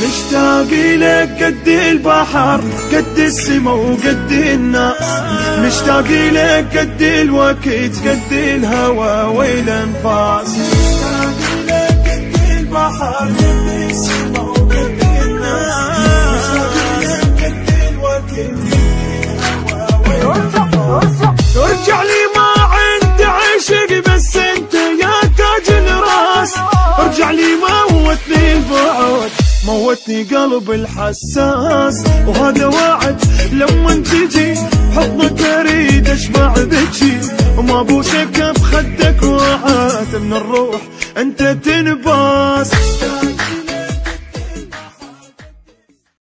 مشتاق لك قد البحر قد السما وقد الناس، مشتاق لك قد الوقت قد الهوى والانفاس، مشتاق لك قد البحر قد السما وقد الناس، مشتاق لك قد الوقت قد الهوى والانفاس. ارجع لي ما عندي عشق بس انت يا تاج الراس، ارجع لي موتني البعد موتني قلب الحساس، وهذا وعد لما تجي حضنك اريد اشبع بجي، وما بوسك بخدك وعد من الروح انت تنباس.